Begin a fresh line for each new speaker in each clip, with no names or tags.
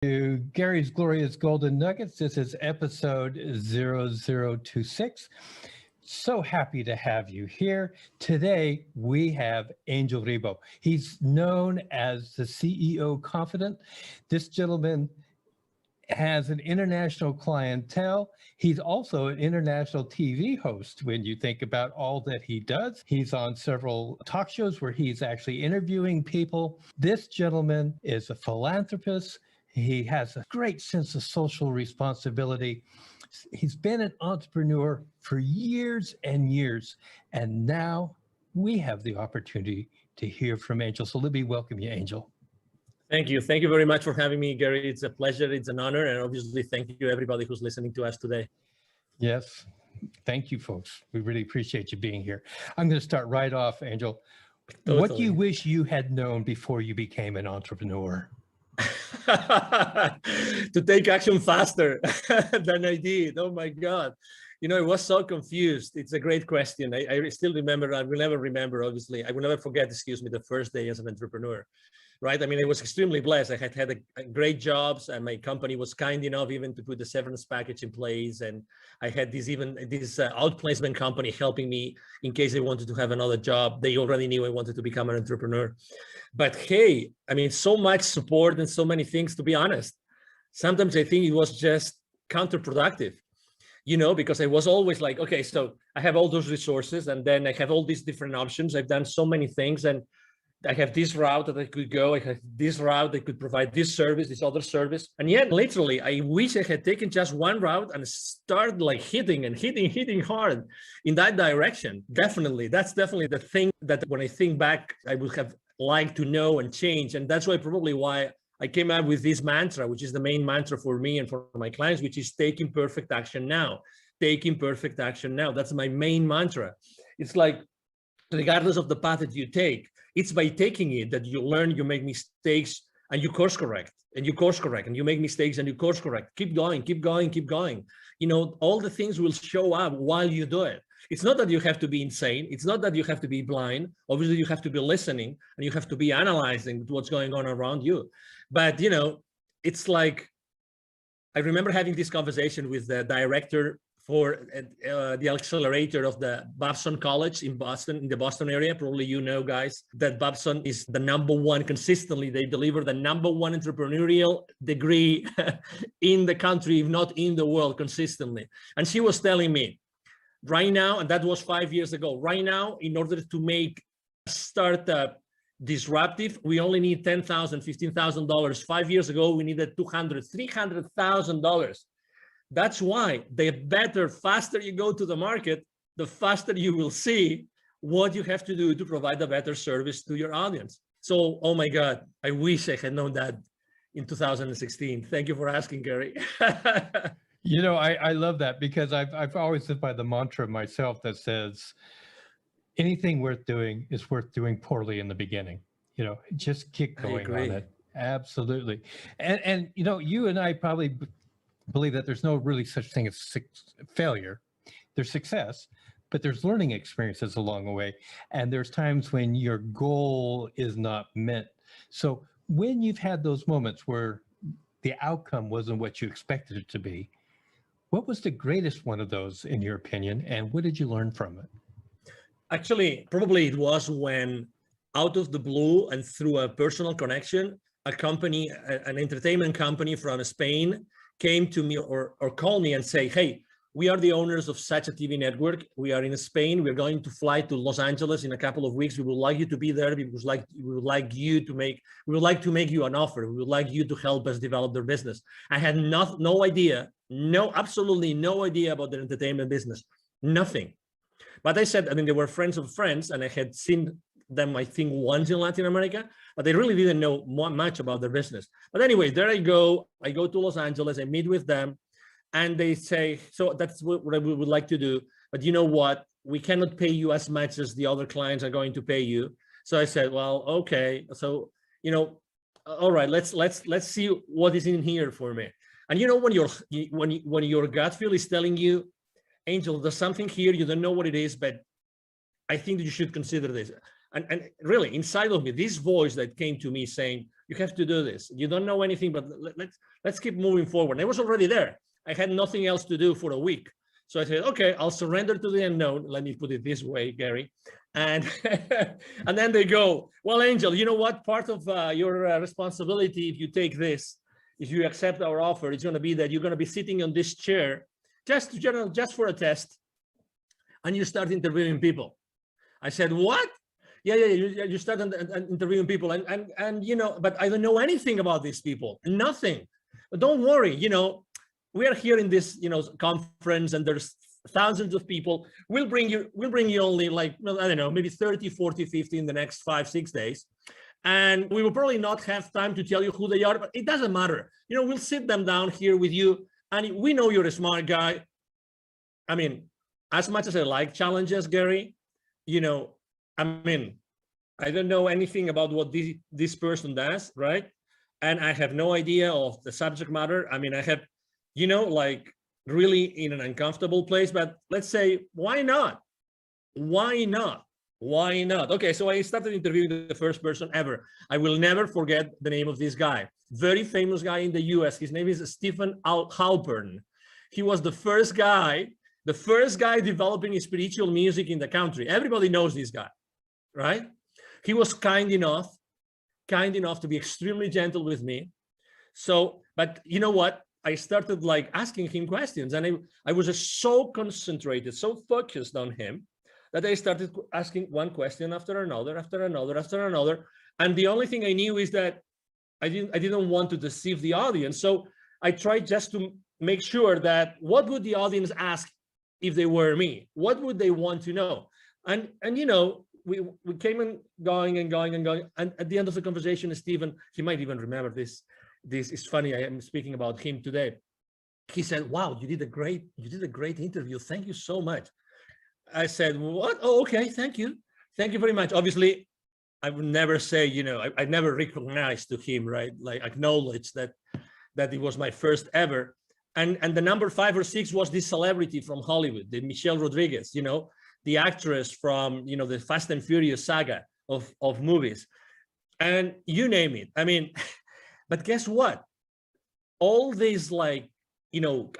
To Gary's Glorious Golden Nuggets. This is episode 0026. So happy to have you here. Today, we have Angel Ribo. He's known as the CEO Confidant. This gentleman has an international clientele. He's also an international TV host when you think about all that he does. He's on several talk shows where he's actually interviewing people. This gentleman is a philanthropist. He has a great sense of social responsibility. He's been an entrepreneur for years and years, and now we have the opportunity to hear from Angel. So let me welcome you, Angel.
Thank you. Thank you very much for having me, Gary. It's a pleasure. It's an honor. And obviously, thank you, everybody who's listening to us today.
Yes. Thank you, folks. We really appreciate you being here. I'm going to start right off, Angel. Totally. What do you wish you had known before you became an entrepreneur?
To take action faster than I did. Oh my God. You know, I was so confused. It's a great question. I still remember, I will never remember, obviously. I will never forget, the first day as an entrepreneur, right? I mean, I was extremely blessed. I had a great jobs, and my company was kind enough even to put the severance package in place. And I had this outplacement company helping me in case I wanted to have another job. They already knew I wanted to become an entrepreneur. But hey, I mean, so much support and so many things, to be honest. Sometimes I think it was just counterproductive, you know, because I was always like, okay, so I have all those resources and then I have all these different options. I've done so many things and I have this route that I could go. I have this route that could provide this service, this other service. And yet, literally, I wish I had taken just one route and started like hitting hard in that direction. Definitely. That's definitely the thing that when I think back, I would have liked to know and change. And that's probably why I came out with this mantra, which is the main mantra for me and for my clients, which is taking perfect action now. Taking perfect action now. That's my main mantra. It's like, regardless of the path that you take, it's by taking it that you learn, you make mistakes, and you course correct, and you course correct, and you make mistakes and you course correct. Keep going, keep going, keep going. You know, all the things will show up while you do it. It's not that you have to be insane. It's not that you have to be blind. Obviously, you have to be listening and you have to be analyzing what's going on around you. But, you know, it's like, I remember having this conversation with the director for the accelerator of the Babson College in Boston, in the Boston area. Probably you know, guys, that Babson is the #1 consistently. They deliver the #1 entrepreneurial degree in the country, if not in the world, consistently. And she was telling me right now, and that was 5 years ago, right now, in order to make a startup disruptive, we only need $10,000, $15,000. 5 years ago, we needed $200,000, $300,000. That's why the faster you go to the market, the faster you will see what you have to do to provide a better service to your audience. So, oh my God, I wish I had known that in 2016. Thank you for asking, Gary.
You know, I love that because I've always lived by the mantra myself that says anything worth doing is worth doing poorly in the beginning. You know, just keep going on it. Absolutely. And you know, you and I probably believe that there's no really such thing as failure. There's success, but there's learning experiences along the way. And there's times when your goal is not met. So when you've had those moments where the outcome wasn't what you expected it to be, what was the greatest one of those in your opinion? And what did you learn from it?
Actually, probably it was when out of the blue and through a personal connection, a company, an entertainment company from Spain came to me or called me and say, hey, we are the owners of such a TV network. We are in Spain. We're going to fly to Los Angeles in a couple of weeks. We would like you to be there because we would like to make you an offer. We would like you to help us develop their business. I had no idea, absolutely no idea about their entertainment business, nothing. But I said, I mean, they were friends of friends and I had seen them, I think, once in Latin America, but they really didn't know much about their business. But anyway, there I go to Los Angeles, I meet with them, and they say, so that's what we would like to do, but you know what? We cannot pay you as much as the other clients are going to pay you. So I said, well, okay. So, you know, all right, let's see what is in here for me. And you know, when your gut feel is telling you, Angel, there's something here, you don't know what it is, but I think that you should consider this. And really, inside of me, this voice that came to me saying, You have to do this. You don't know anything, but let's keep moving forward. And I was already there. I had nothing else to do for a week. So I said, okay, I'll surrender to the unknown. Let me put it this way, Gary. And and then they go, well, Angel, you know what? Part of your responsibility, if you take this, if you accept our offer, it's going to be that you're going to be sitting on this chair just for a test, and you start interviewing people. I said, what? Yeah, you start interviewing people, and you know, but I don't know anything about these people, nothing. But don't worry, you know, we are here in this, you know, conference, and there's thousands of people. We'll bring you only like, I don't know, maybe 30, 40, 50 in the next 5, 6 days. And we will probably not have time to tell you who they are, but it doesn't matter. You know, we'll sit them down here with you, and we know you're a smart guy. I mean, as much as I like challenges, Gary, you know, I mean, I don't know anything about what this person does, right? And I have no idea of the subject matter. I mean, I have, you know, like really in an uncomfortable place, but let's say, why not? Why not? Why not? Okay, so I started interviewing the first person ever. I will never forget the name of this guy. Very famous guy in the US. His name is Stephen Halpern. He was the first guy developing spiritual music in the country. Everybody knows this guy, right? He was kind enough to be extremely gentle with me. So, but you know what? I started like asking him questions, and I was just so concentrated, so focused on him, that I started asking one question after another. And the only thing I knew is that I didn't want to deceive the audience. So I tried just to make sure that what would the audience ask if they were me? What would they want to know? And you know, we came and going. And at the end of the conversation, Stephen, he might even remember this. This is funny. I am speaking about him today. He said, wow, you did a great interview. Thank you so much. I said, what? Oh, okay, thank you. Thank you very much. Obviously, I would never say, you know, I never recognized to him, right? Like acknowledge that it was my first ever. And the number 5 or 6 was this celebrity from Hollywood, the Michelle Rodriguez, you know, the actress from, you know, the Fast and Furious saga of movies. And you name it. I mean, but guess what? All this, like, you know,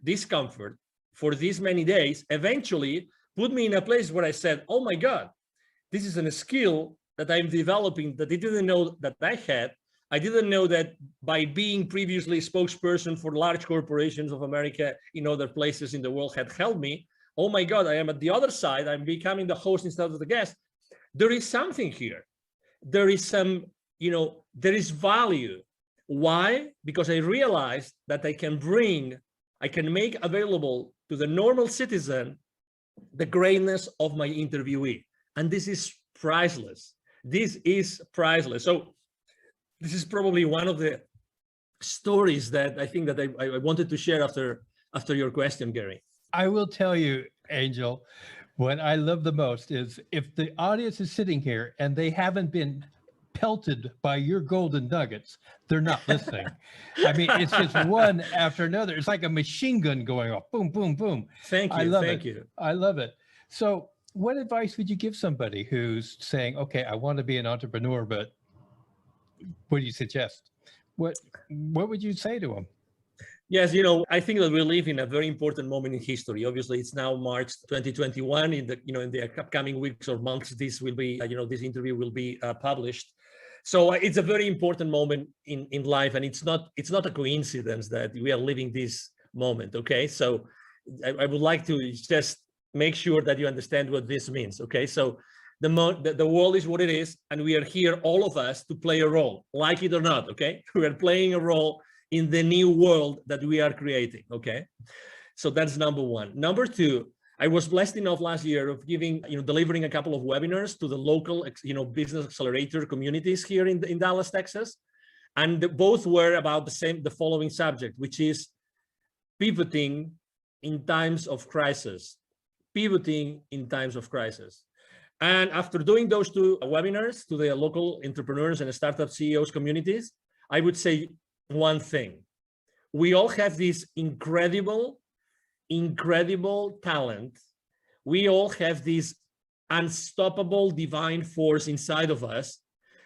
discomfort for these many days eventually put me in a place where I said, oh my God, this is a skill that I'm developing that I didn't know that I had. I didn't know that by being previously spokesperson for large corporations of America in other places in the world had helped me. Oh my God, I am at the other side. I'm becoming the host instead of the guest. There is something here. There is some, you know, there is value. Why? Because I realized that I can make available to the normal citizen the greatness of my interviewee. And this is priceless. This is priceless. So this is probably one of the stories that I think that I wanted to share after your question, Gary.
I will tell you, Angel, what I love the most is if the audience is sitting here and they haven't been pelted by your golden nuggets, they're not listening. I mean, it's just one after another. It's like a machine gun going off. Boom, boom, boom.
Thank you. Thank you.
I love it. So what advice would you give somebody who's saying, okay, I want to be an entrepreneur, but what do you suggest? What would you say to them?
Yes, you know, I think that we live in a very important moment in history. Obviously, it's now March 2021. In the upcoming weeks or months, this will be, this interview will be published. So it's a very important moment in life, and it's not a coincidence that we are living this moment. Okay, so I would like to just make sure that you understand what this means. Okay, so the world is what it is, and we are here, all of us, to play a role, like it or not. Okay, we are playing a role in the new world that we are creating. Okay, so that's number one. Number two, I was blessed enough last year of delivering a couple of webinars to the local, business accelerator communities here in Dallas, Texas, and both were about the following subject, which is pivoting in times of crisis. Pivoting in times of crisis. And after doing those two webinars to the local entrepreneurs and startup CEOs communities, I would say one thing: we all have this incredible talent. We all have this unstoppable divine force inside of us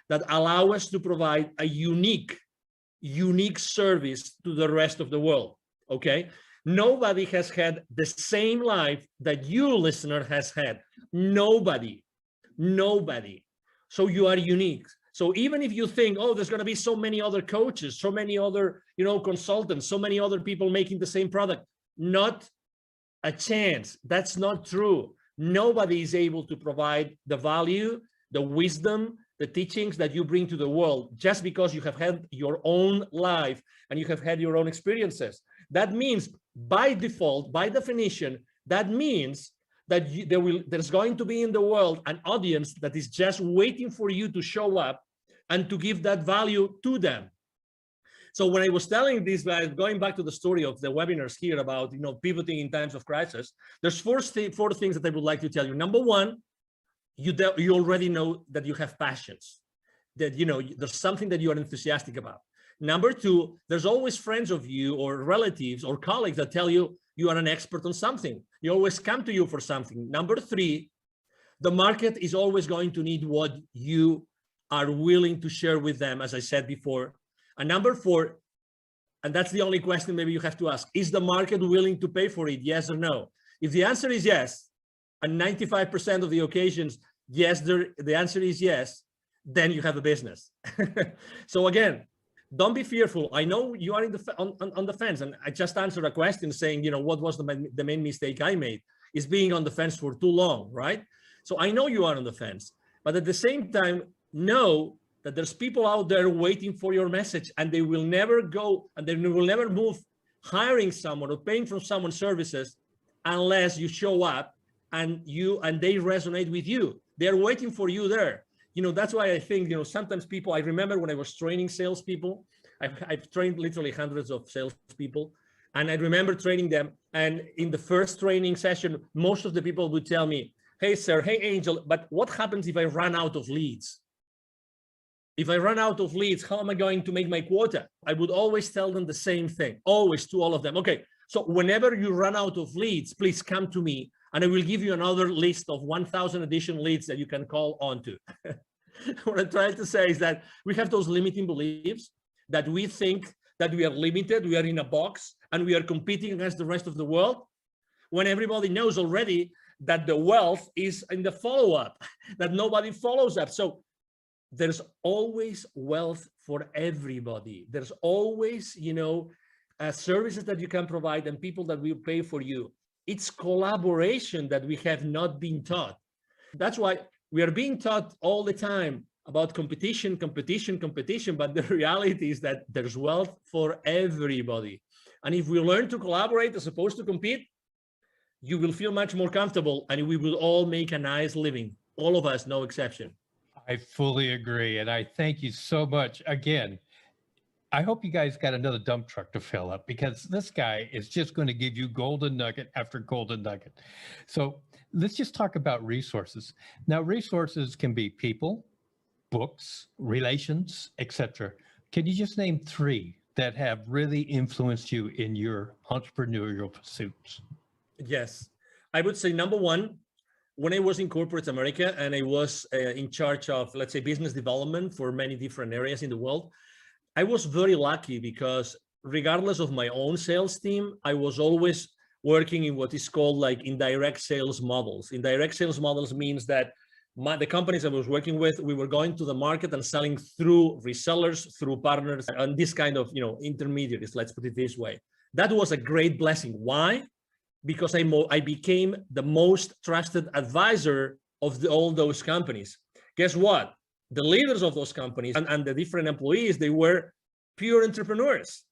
that allow us to provide a unique service to the rest of the world, okay? Nobody has had the same life that you, listener, has had. Nobody. So you are unique. So even if you think, oh, there's going to be so many other coaches, so many other, consultants, so many other people making the same product, not a chance. That's not true. Nobody is able to provide the value, the wisdom, the teachings that you bring to the world just because you have had your own life and you have had your own experiences. That means by default, by definition, that means that there's going to be in the world an audience that is just waiting for you to show up and to give that value to them. So when I was telling these guys, going back to the story of the webinars here about, pivoting in times of crisis, there's four things that I would like to tell you. Number one, you already know that you have passions, that, there's something that you are enthusiastic about. Number two, there's always friends of you or relatives or colleagues that tell you you are an expert on something. You always come to you for something. Number three, the market is always going to need what you are willing to share with them, as I said before. And number four, and that's the only question maybe you have to ask, is the market willing to pay for it? Yes or no? If the answer is yes, and 95% of the occasions, yes, the answer is yes, then you have a business. So again, don't be fearful. I know you are on the fence, and I just answered a question saying, what was the main mistake I made is being on the fence for too long, right? So I know you are on the fence, but at the same time, know that there's people out there waiting for your message, and they will never go, and they will never move hiring someone or paying for someone's services unless you show up and they resonate with you. They're waiting for you there. That's why I think, sometimes people, I remember when I was training salespeople, I've trained literally hundreds of salespeople, and I remember training them. And in the first training session, most of the people would tell me, hey, sir, hey, Angel, but what happens if I run out of leads? If I run out of leads, how am I going to make my quota? I would always tell them the same thing, always, to all of them. Okay, so whenever you run out of leads, please come to me, and I will give you another list of 1,000 additional leads that you can call onto. What I'm trying to say is that we have those limiting beliefs that we think that we are limited, we are in a box, and we are competing against the rest of the world, when everybody knows already that the wealth is in the follow-up, that nobody follows up. So there's always wealth for everybody. There's always, services that you can provide and people that will pay for you. It's collaboration that we have not been taught. That's why we are being taught all the time about competition, but the reality is that there's wealth for everybody. And if we learn to collaborate as opposed to compete, you will feel much more comfortable, and we will all make a nice living. All of us, no exception.
I fully agree. And I thank you so much. Again, I hope you guys got another dump truck to fill up, because this guy is just going to give you golden nugget after golden nugget. So let's just talk about resources. Now, resources can be people, books, relations, etc. Can you just name three that have really influenced you in your entrepreneurial pursuits?
Yes, I would say number one, when I was in corporate America and I was in charge of, let's say, business development for many different areas in the world, I was very lucky because regardless of my own sales team, I was always working in what is called like indirect sales models. Indirect sales models means that the companies I was working with, we were going to the market and selling through resellers, through partners, and this kind of, intermediaries, let's put it this way. That was a great blessing. Why? Because I became the most trusted advisor of all those companies. Guess what? The leaders of those companies and the different employees, they were pure entrepreneurs.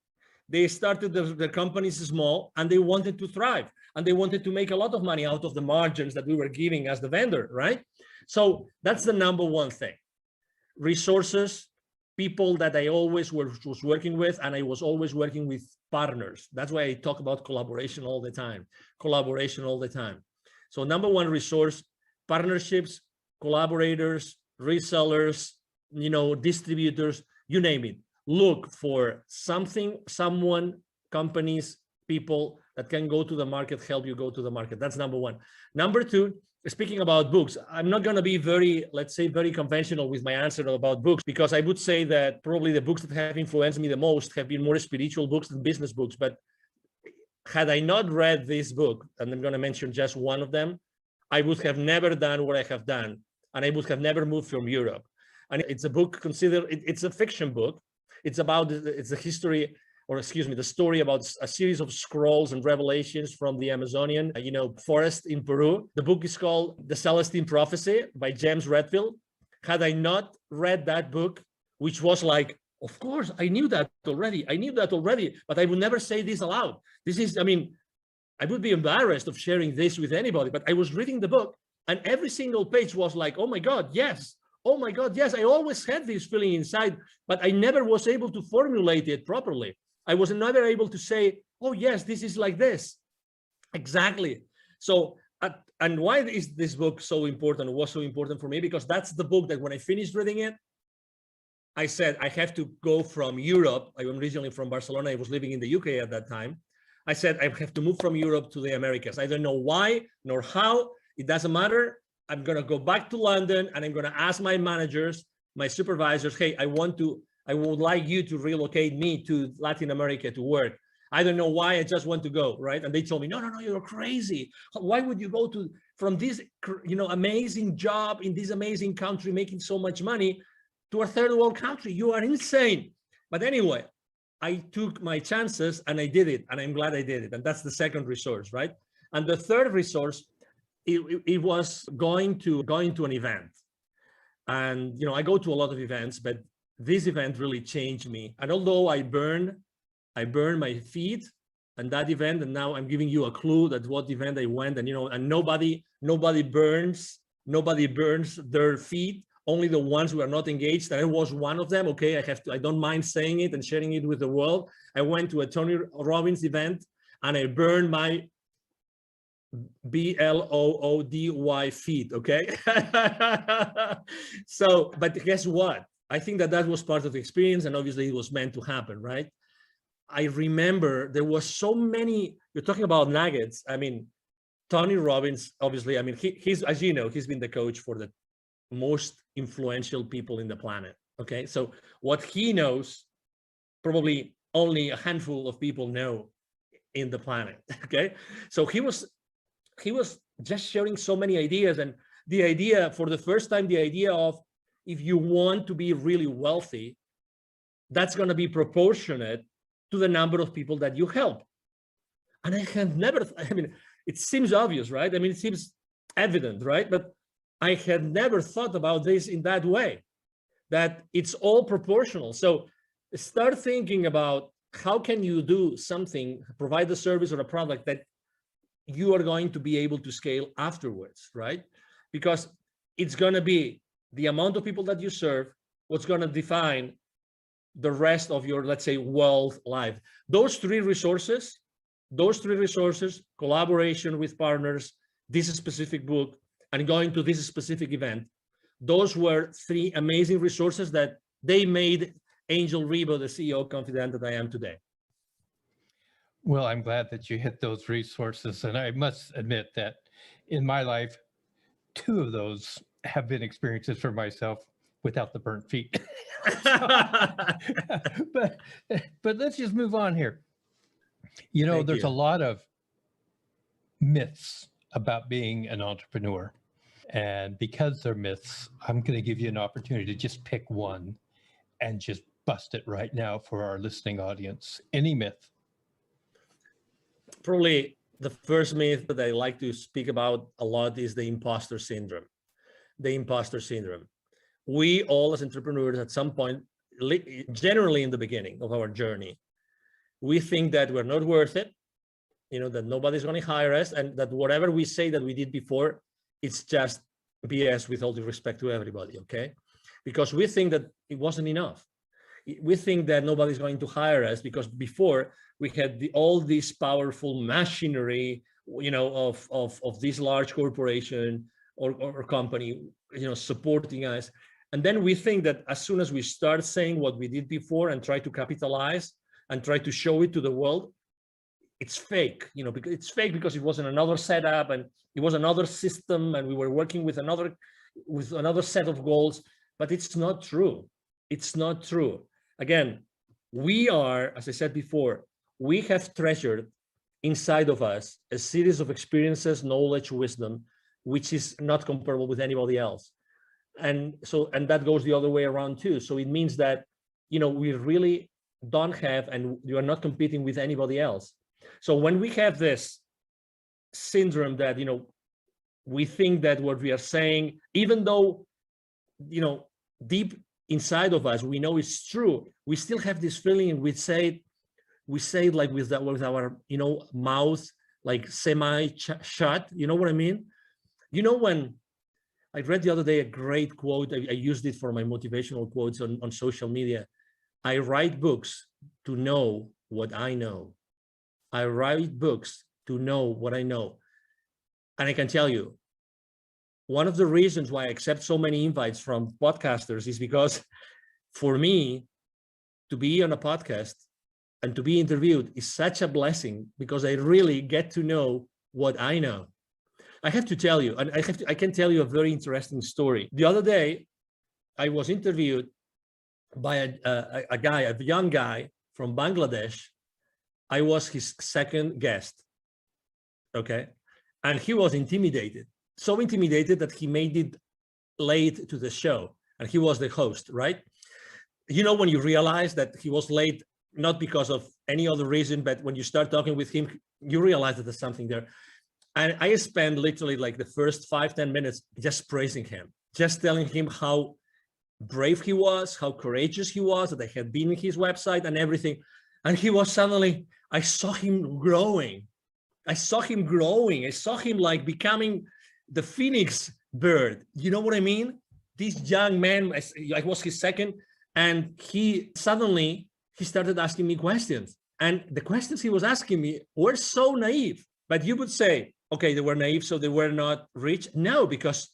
They started their companies small, and they wanted to thrive, and they wanted to make a lot of money out of the margins that we were giving as the vendor, right? So that's the number one thing. Resources, people that I always was working with, and I was always working with partners. That's why I talk about collaboration all the time. So number one, resource, partnerships, collaborators, resellers, distributors, you name it. Look for something, someone, companies, people that can go to the market, help you go to the market. That's number one. Number two, speaking about books, I'm not going to be very, let's say, very conventional with my answer about books, because I would say that probably the books that have influenced me the most have been more spiritual books than business books. But had I not read this book, and I'm going to mention just one of them, I would have never done what I have done, and I would have never moved from Europe. And it's a book considered, it's a fiction book. It's a history, or excuse me, the story about a series of scrolls and revelations from the Amazonian, forest in Peru. The book is called The Celestine Prophecy by James Redfield. Had I not read that book, which was like, of course, I knew that already, but I would never say this aloud. This is, I would be embarrassed of sharing this with anybody, but I was reading the book and every single page was like, oh my God, yes. Oh my God, yes. I always had this feeling inside, but I never was able to formulate it properly. I was never able to say, oh yes, this is like this. Exactly. So, and why is this book so important? It was so important for me because that's the book that when I finished reading it, I said, I have to go from Europe. I am originally from Barcelona. I was living in the UK at that time. I said, I have to move from Europe to the Americas. I don't know why nor how. It doesn't matter. I'm going to go back to London and I'm going to ask my managers, my supervisors, hey, I would like you to relocate me to Latin America to work. I don't know why, I just want to go, right? And they told me, no, you're crazy. Why would you go from this, amazing job in this amazing country, making so much money, to a third world country? You are insane. But anyway, I took my chances and I did it, and I'm glad I did it. And that's the second resource, right? And the third resource, it was going to an event. And I go to a lot of events, but this event really changed me. And although I burned my feet and that event, and now I'm giving you a clue that what event I went, and and nobody burns their feet, only the ones who are not engaged. And I was one of them. Okay, I don't mind saying it and sharing it with the world. I went to a Tony Robbins event and I burned my BLOODY feet. Okay. So, but guess what? I think that was part of the experience, and obviously it was meant to happen, right? I remember there was so many, you're talking about nuggets. Tony Robbins, obviously, he's, as you know, he's been the coach for the most influential people in the planet. Okay. So what he knows, probably only a handful of people know in the planet. Okay. So he was just sharing so many ideas, and the idea for the first time, the idea of, if you want to be really wealthy, that's going to be proportionate to the number of people that you help. And I had never, it seems obvious, right? It seems evident, right? But I had never thought about this in that way, that it's all proportional. So start thinking about how can you do something, provide a service or a product that you are going to be able to scale afterwards, right? Because it's going to be the amount of people that you serve, what's going to define the rest of your, let's say, wealth life. Those three resources, collaboration with partners, this specific book, and going to this specific event, those were three amazing resources that they made Angel Ribo the CEO Confidant that I am today.
Well, I'm glad that you hit those resources. And I must admit that in my life, two of those have been experiences for myself without the burnt feet. but let's just move on here. There's a lot of myths about being an entrepreneur. And because they're myths, I'm going to give you an opportunity to just pick one and just bust it right now for our listening audience. Any myth?
Probably the first myth that I like to speak about a lot is the imposter syndrome. The imposter syndrome. We all as entrepreneurs at some point, generally in the beginning of our journey, we think that we're not worth it, that nobody's going to hire us, and that whatever we say that we did before, it's just BS, with all due respect to everybody, okay? Because we think that it wasn't enough. We think that nobody's going to hire us because before we had all this powerful machinery, of this large corporation or company, supporting us. And then we think that as soon as we start saying what we did before and try to capitalize and try to show it to the world, it's fake, because it's fake because it was in another setup and it was another system and we were working with another set of goals, but it's not true. It's not true. Again, we are, as I said before, we have treasured inside of us a series of experiences, knowledge, wisdom, which is not comparable with anybody else. And that goes the other way around too. So it means that, we really don't have, and you are not competing with anybody else. So when we have this syndrome that, we think that what we are saying, even though, deep inside of us, we know it's true, we still have this feeling, and we say it like with our, mouth, like semi-shut, you know what I mean? When I read the other day a great quote, I used it for my motivational quotes on social media. I write books to know what I know. I write books to know what I know. And I can tell you, one of the reasons why I accept so many invites from podcasters is because for me to be on a podcast and to be interviewed is such a blessing, because I really get to know what I know. I have to tell you, and I can tell you a very interesting story. The other day, I was interviewed by a young guy from Bangladesh. I was his second guest, okay? And he was intimidated, so intimidated that he made it late to the show, and he was the host, right? When you realize that he was late, not because of any other reason, but when you start talking with him, you realize that there's something there. And I spent literally like the first 5-10 minutes just praising him, just telling him how brave he was, how courageous he was, that I had been in his website and everything. And he was suddenly, I saw him growing. I saw him like becoming the phoenix bird. You know what I mean? This young man, I was his second, and he started asking me questions. And the questions he was asking me were so naive. But you would say, okay, they were naive, so they were not rich. No, because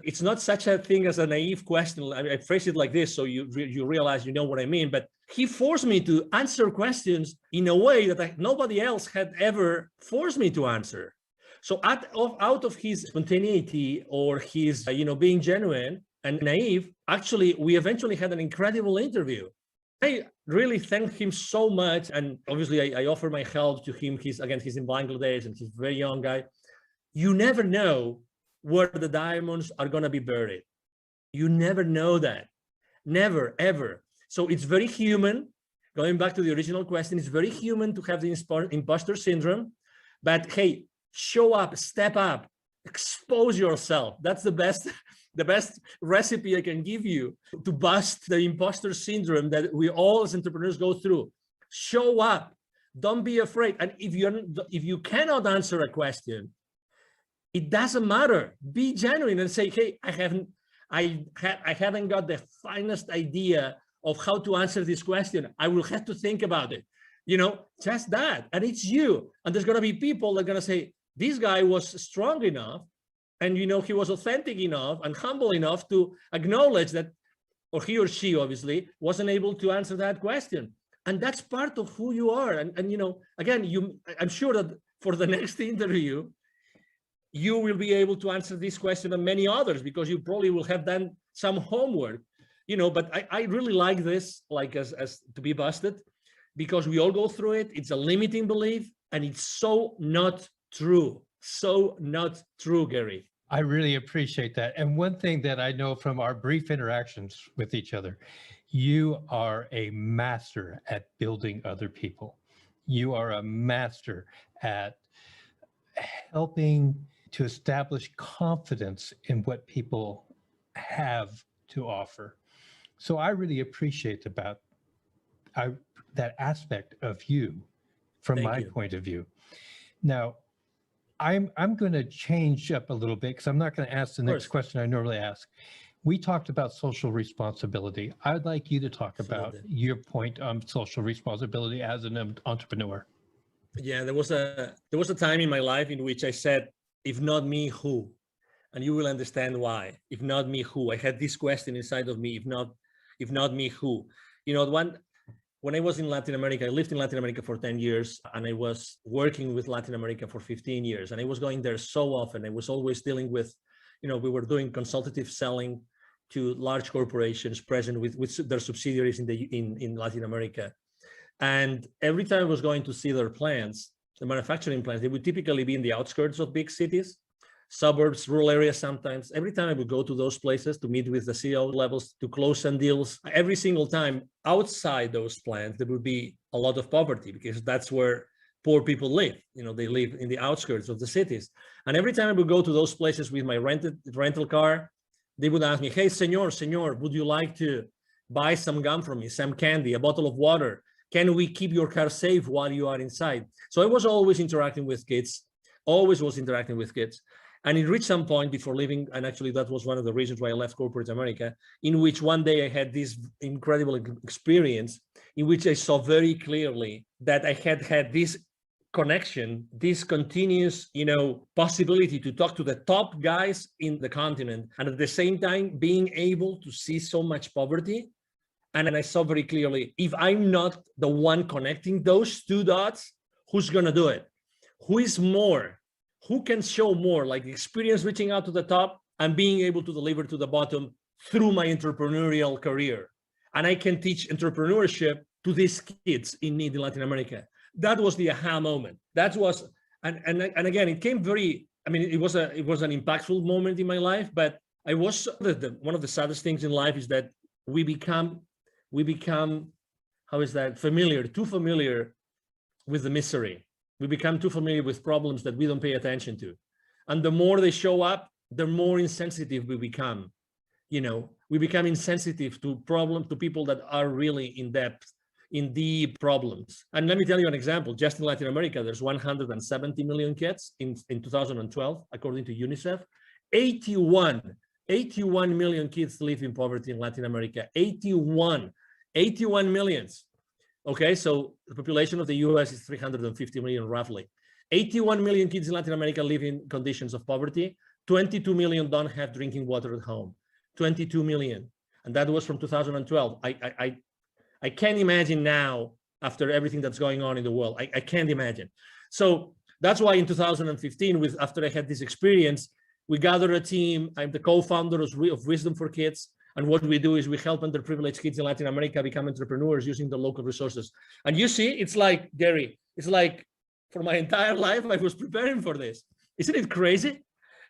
it's not such a thing as a naive question. I phrase it like this, so you realize you know what I mean. But he forced me to answer questions in a way that nobody else had ever forced me to answer. So out of his spontaneity or his, being genuine and naive, actually, we eventually had an incredible interview. I really thank him so much. And obviously I offer my help to him. He's in Bangladesh and he's a very young guy. You never know where the diamonds are going to be buried. You never know that. Never, ever. So it's very human. Going back to the original question, it's very human to have the imposter syndrome. But hey, show up, step up, expose yourself. That's the best recipe I can give you to bust the imposter syndrome that we all as entrepreneurs go through. Show up. Don't be afraid. And if you cannot answer a question, it doesn't matter. Be genuine and say, hey, I haven't got the finest idea of how to answer this question. I will have to think about it. Just that. And it's you. And there's going to be people that are going to say, this guy was strong enough, and he was authentic enough and humble enough to acknowledge that, or he or she obviously wasn't able to answer that question. And that's part of who you are. And again, I'm sure that for the next interview, you will be able to answer this question and many others, because you probably will have done some homework, but I really like this, like as to be busted, because we all go through it. It's a limiting belief, and it's so not true. So not true, Gary.
I really appreciate that. And one thing that I know from our brief interactions with each other, you are a master at building other people. You are a master at helping to establish confidence in what people have to offer. So I really appreciate that aspect of you from my point of view. Now, I'm going to change up a little bit, because I'm not going to ask the next question I normally ask. We talked about social responsibility. I'd like you to talk about your point on social responsibility as an entrepreneur.
Yeah, there was a time in my life in which I said, if not me, who? And you will understand why. If not me, who? I had this question inside of me, if not me, who? When when I was in Latin America, I lived in Latin America for 10 years, and I was working with Latin America for 15 years. And I was going there so often. I was always dealing with, we were doing consultative selling to large corporations present with their subsidiaries in Latin America. And every time I was going to see their plants, the manufacturing plants, they would typically be in the outskirts of big cities, suburbs, rural areas sometimes. Every time I would go to those places to meet with the CEO levels, to close some deals, every single time outside those plants, there would be a lot of poverty, because that's where poor people live. They live in the outskirts of the cities. And every time I would go to those places with my rental car, they would ask me, hey, senor, would you like to buy some gum from me, some candy, a bottle of water? Can we keep your car safe while you are inside? So I was always interacting with kids, always was interacting with kids. And it reached some point before leaving, and actually that was one of the reasons why I left corporate America, in which one day I had this incredible experience in which I saw very clearly that I had this connection, this continuous, possibility to talk to the top guys in the continent, and at the same time being able to see so much poverty. And I saw very clearly, if I'm not the one connecting those two dots, who's going to do it? Who is more? Who can show more, like the experience reaching out to the top and being able to deliver to the bottom through my entrepreneurial career? And I can teach entrepreneurship to these kids in need in Latin America. That was the aha moment. That was, and again, it came very, it was an impactful moment in my life, but I was, one of the saddest things in life is that we become, how is that, too familiar with the misery. We become too familiar with problems that we don't pay attention to. And the more they show up, the more insensitive we become. We become insensitive to people that are really in depth, in deep problems. And let me tell you an example. Just in Latin America, there's 170 million kids in 2012, according to UNICEF. 81 million kids live in poverty in Latin America. 81 millions. Okay, so the population of the US is 350 million roughly. 81 million kids in Latin America live in conditions of poverty. 22 million don't have drinking water at home. 22 million. And that was from 2012. I can't imagine now, after everything that's going on in the world, I can't imagine. So that's why in 2015, after I had this experience, we gathered a team. I'm the co-founder of Wisdom for Kids. And what we do is we help underprivileged kids in Latin America become entrepreneurs using the local resources. And you see, it's like, Gary, it's like for my entire life, I was preparing for this. Isn't it crazy?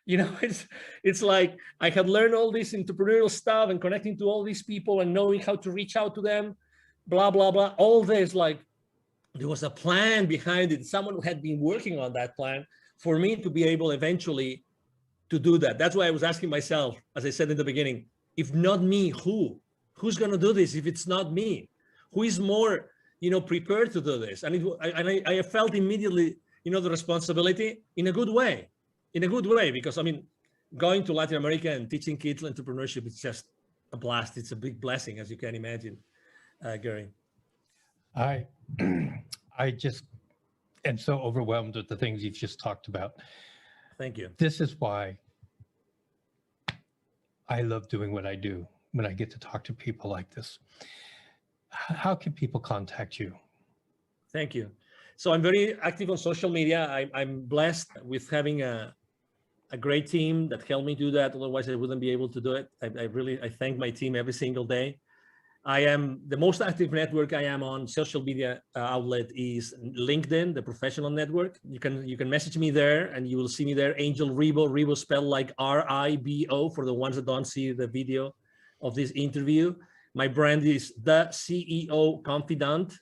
It's like I had learned all this entrepreneurial stuff and connecting to all these people and knowing how to reach out to them, blah, blah, blah. All this, like, there was a plan behind it. Someone had been working on that plan for me to be able eventually to do that. That's why I was asking myself, as I said in the beginning, if not me, who? Who's going to do this if it's not me? Who is more, prepared to do this? And I felt immediately, the responsibility in a good way, because going to Latin America and teaching kids entrepreneurship is just a blast. It's a big blessing, as you can imagine, Gary.
I just am so overwhelmed with the things you've just talked about.
Thank you.
This is why I love doing what I do when I get to talk to people like this. How can people contact you?
Thank you. So I'm very active on social media. I'm blessed with having a great team that helped me do that. Otherwise, I wouldn't be able to do it. I thank my team every single day. I am the most active network I am on social media outlet is LinkedIn, the professional network. You can message me there and you will see me there. Angel Ribo, Ribo spelled like R-I-B-O for the ones that don't see the video of this interview. My brand is the CEO Confidant.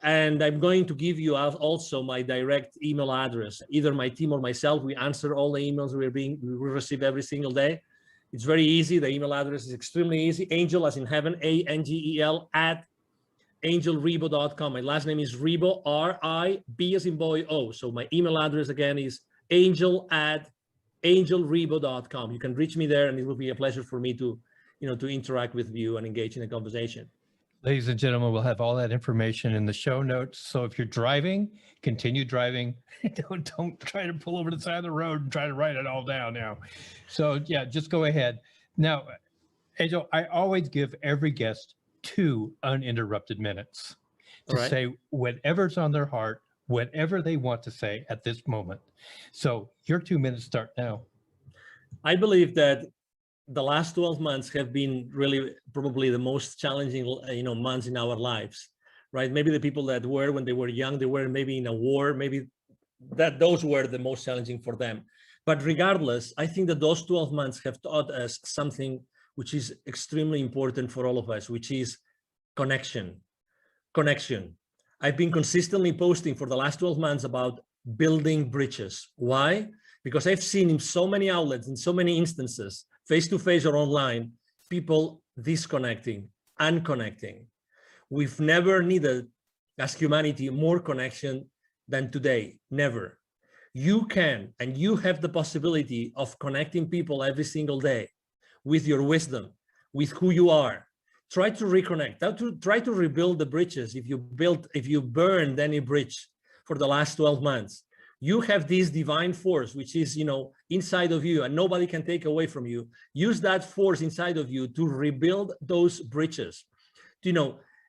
And I'm going to give you also my direct email address. Either my team or myself, we answer all the emails we receive every single day. It's very easy. The email address is extremely easy. Angel, as in heaven, A-N-G-E-L, @angelribo.com. My last name is Ribo, R-I-B as in boy, O. So my email address again is angel@angelribo.com. You can reach me there, and it will be a pleasure for me to interact with you and engage in a conversation.
Ladies and gentlemen, we'll have all that information in the show notes. So if you're driving, continue driving. Don't try to pull over to the side of the road and try to write it all down now. So yeah, just go ahead. Now, Angel, I always give every guest 2 uninterrupted minutes. to
right.
say whatever's on their heart, whatever they want to say at this moment. So your 2 minutes start now.
I believe that the last 12 months have been really probably the most challenging, months in our lives, right? Maybe the people that were when they were young, they were maybe in a war, maybe that those were the most challenging for them. But regardless, I think that those 12 months have taught us something which is extremely important for all of us, which is connection. Connection. I've been consistently posting for the last 12 months about building bridges. Why? Because I've seen in so many outlets, in so many instances, face-to-face or online, people disconnecting, unconnecting. We've never needed, as humanity, more connection than today. Never. You can, and you have the possibility of connecting people every single day with your wisdom, with who you are. Try to reconnect, try to rebuild the bridges. If you burned any bridge for the last 12 months, you have this divine force, which is, inside of you and nobody can take away from you. Use that force inside of you to rebuild those bridges.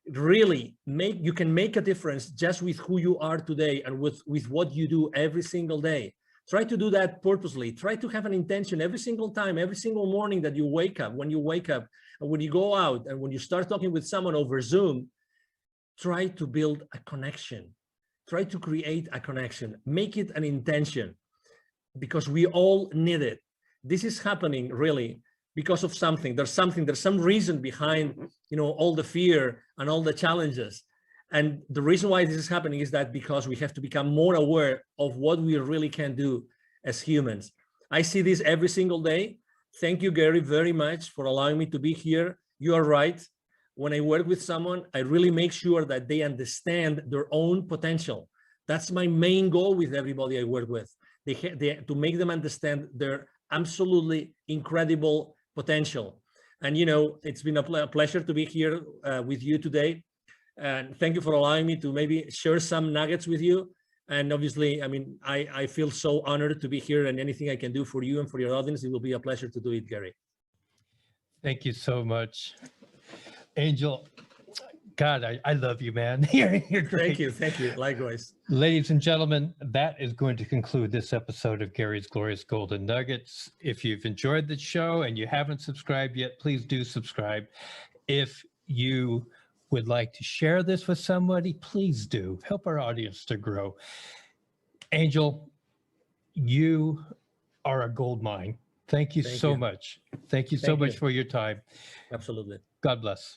Really you can make a difference just with who you are today and with what you do every single day. Try to do that purposely. Try to have an intention every single time, every single morning that you wake up, when you wake up, and when you go out, and when you start talking with someone over Zoom. Try to build a connection. Try to create a connection. Make it an intention, because we all need it. This is happening really because of something. There's some reason behind, all the fear and all the challenges. And the reason why this is happening is that because we have to become more aware of what we really can do as humans. I see this every single day. Thank you, Gary, very much for allowing me to be here. You are right. When I work with someone, I really make sure that they understand their own potential. That's my main goal with everybody I work with. To make them understand their absolutely incredible potential. And, it's been a pleasure to be here with you today. And thank you for allowing me to maybe share some nuggets with you. And obviously, I feel so honored to be here, and anything I can do for you and for your audience, it will be a pleasure to do it, Gary.
Thank you so much, Angel. God, I love you, man. You're great.
Thank you. Likewise.
Ladies and gentlemen, that is going to conclude this episode of Gary's Glorious Golden Nuggets. If you've enjoyed the show and you haven't subscribed yet, please do subscribe. If you would like to share this with somebody, please do. Help our audience to grow. Angel, you are a gold mine. Thank you so much. Thank you so much for your time.
Absolutely.
God bless.